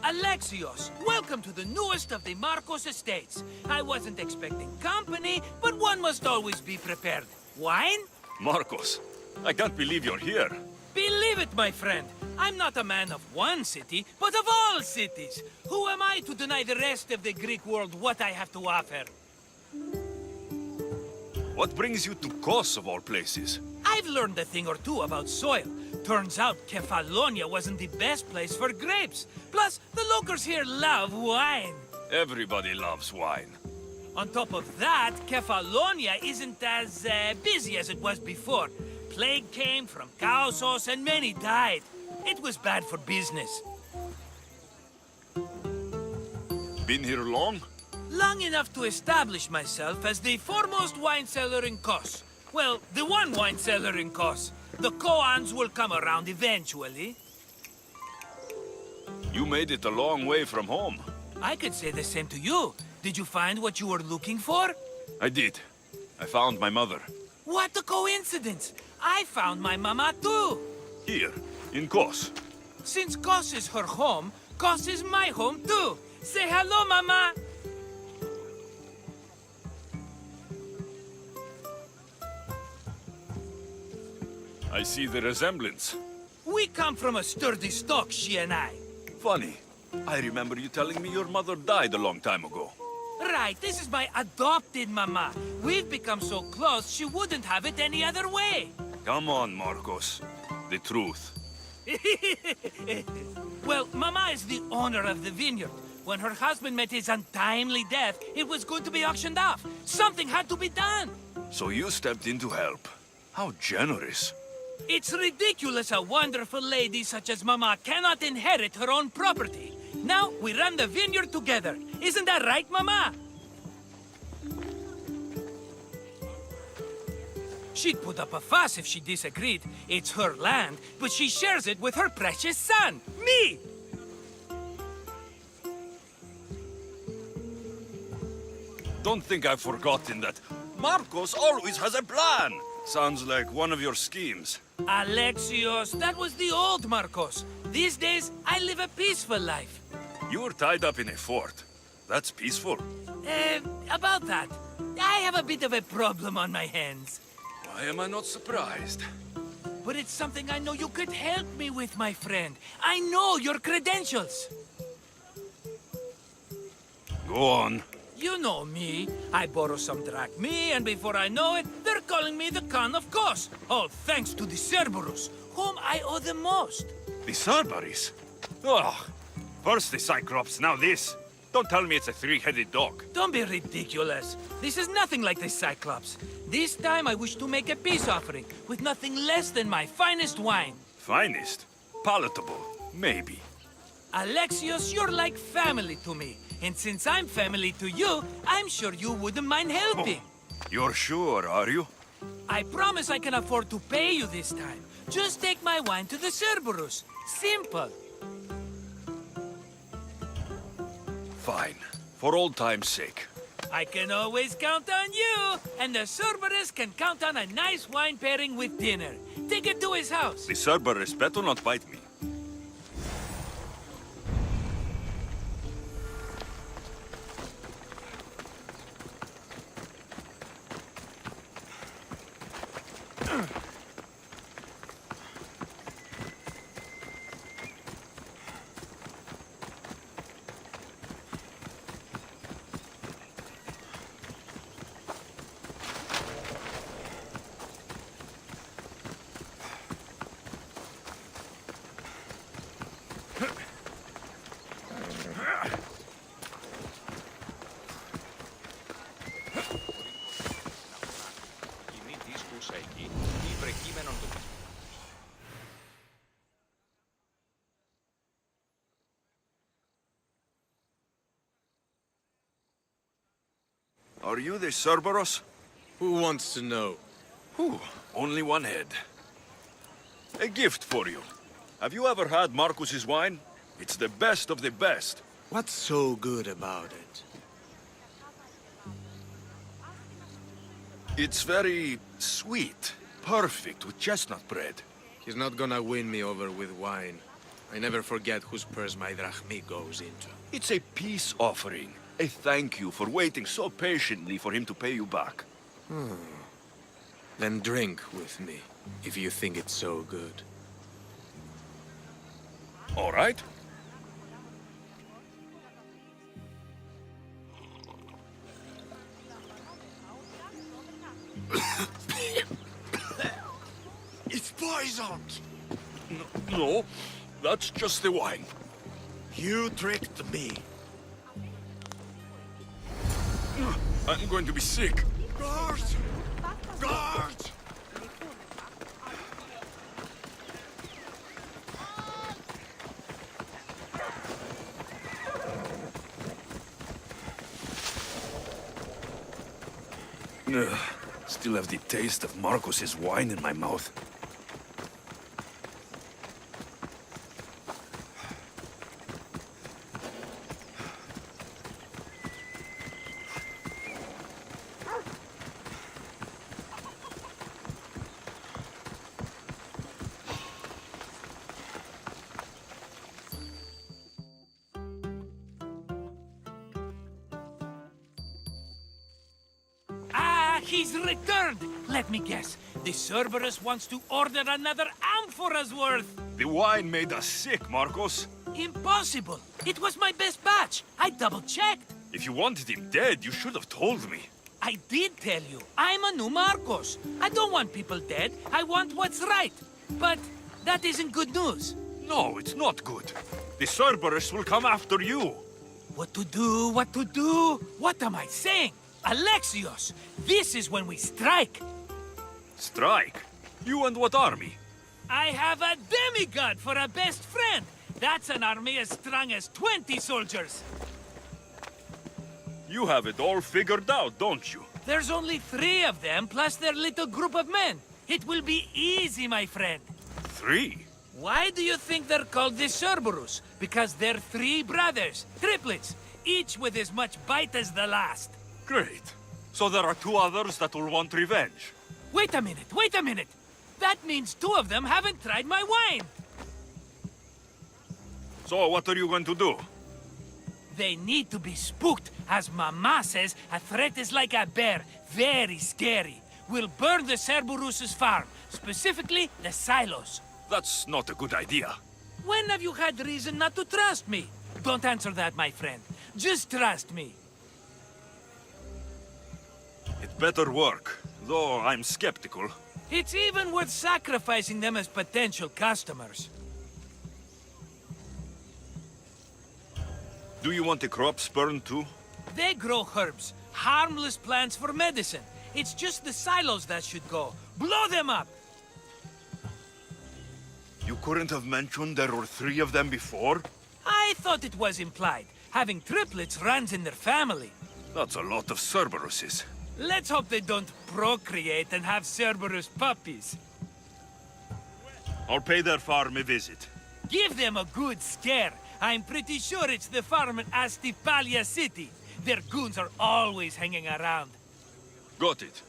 Alexios, welcome to the newest of the Marcos estates. I wasn't expecting company, but one must always be prepared. Wine? Marcos, I can't believe you're here. Believe it, my friend. I'm not a man of one city, but of all cities. Who am I to deny the rest of the Greek world what I have to offer? What brings you to Kos, of all places? I've learned a thing or two about soil. Turns out Kefalonia wasn't the best place for grapes. Plus, the locals here love wine. Everybody loves wine. On top of that, Kefalonia isn't as busy as it was before. Plague came from Kausos and many died. It was bad for business. Been here long? Long enough to establish myself as the foremost wine seller in Kos. Well, the one wine seller in Kos. The Koans will come around eventually. You made it a long way from home. I could say the same to you. Did you find what you were looking for? I did. I found my mother. What a coincidence! I found my mama too! Here, in Kos. Since Kos is her home, Kos is my home too! Say hello, mama! I see the resemblance. We come from a sturdy stock, she and I. Funny. I remember you telling me your mother died a long time ago. Right, this is my adopted mama. We've become so close, she wouldn't have it any other way. Come on, Marcos. The truth. Well, mama is the owner of the vineyard. When her husband met his untimely death, it was going to be auctioned off. Something had to be done. So you stepped in to help. How generous. It's ridiculous a wonderful lady such as Mama cannot inherit her own property. Now we run the vineyard together. Isn't that right, Mama? She'd put up a fuss if she disagreed. It's her land, but she shares it with her precious son, me! Don't think I've forgotten that. Marcos always has a plan. Sounds like one of your schemes. Alexios, that was the old Marcos. These days, I live a peaceful life. You were tied up in a fort. That's peaceful. About that. I have a bit of a problem on my hands. Why am I not surprised? But it's something I know you could help me with, my friend. I know your credentials. Go on. You know me. I borrow some drachmae, and before I know it, they're calling me the Khan of Kos. All thanks to the Cerberus, whom I owe the most. The Cerberus? Oh, first the Cyclops, now this. Don't tell me it's a three-headed dog. Don't be ridiculous. This is nothing like the Cyclops. This time I wish to make a peace offering with nothing less than my finest wine. Finest? Palatable? Maybe. Alexios, you're like family to me. And since I'm family to you, I'm sure you wouldn't mind helping. Oh, you're sure, are you? I promise I can afford to pay you this time. Just take my wine to the Cerberus. Simple. Fine. For old time's sake. I can always count on you. And the Cerberus can count on a nice wine pairing with dinner. Take it to his house. The Cerberus better not bite me. Are you the Cerberus? Who wants to know? Whew, only one head. A gift for you. Have you ever had Marcus's wine? It's the best of the best. What's so good about it? It's very sweet. Perfect with chestnut bread. He's not gonna win me over with wine. I never forget whose purse my drachmi goes into. It's a peace offering. A thank you for waiting so patiently for him to pay you back. Then drink with me, if you think it's so good. All right. It's poisoned! No, that's just the wine. You tricked me. I'm going to be sick. Guards! Guards! Ugh, still have the taste of Marcus's wine in my mouth. He's returned! Let me guess. The Cerberus wants to order another amphora's worth! The wine made us sick, Marcos. Impossible! It was my best batch! I double-checked! If you wanted him dead, you should have told me. I did tell you. I'm a new Marcos. I don't want people dead. I want what's right. But that isn't good news. No, it's not good. The Cerberus will come after you. What to do? What to do? What am I saying? Alexios, this is when we strike. Strike? You and what army? I have a demigod for a best friend. That's an army as strong as 20 soldiers. You have it all figured out, don't you? There's only 3 of them, plus their little group of men. It will be easy, my friend. 3? Why do you think they're called the Cerberus? Because they're 3 brothers, triplets, each with as much bite as the last. Great. So there are 2 others that will want revenge. Wait a minute. That means 2 of them haven't tried my wine. So what are you going to do? They need to be spooked. As Mama says, a threat is like a bear, very scary. We'll burn the Cerberus's farm, specifically the silos. That's not a good idea. When have you had reason not to trust me? Don't answer that, my friend. Just trust me. It better work, though I'm skeptical. It's even worth sacrificing them as potential customers. Do you want the crops burned too? They grow herbs, harmless plants for medicine. It's just the silos that should go. Blow them up! You couldn't have mentioned there were 3 of them before? I thought it was implied. Having triplets runs in their family. That's a lot of Cerberuses. Let's hope they don't procreate and have Cerberus puppies. I'll pay their farm a visit. Give them a good scare. I'm pretty sure it's the farm in Astipalia City. Their goons are always hanging around. Got it.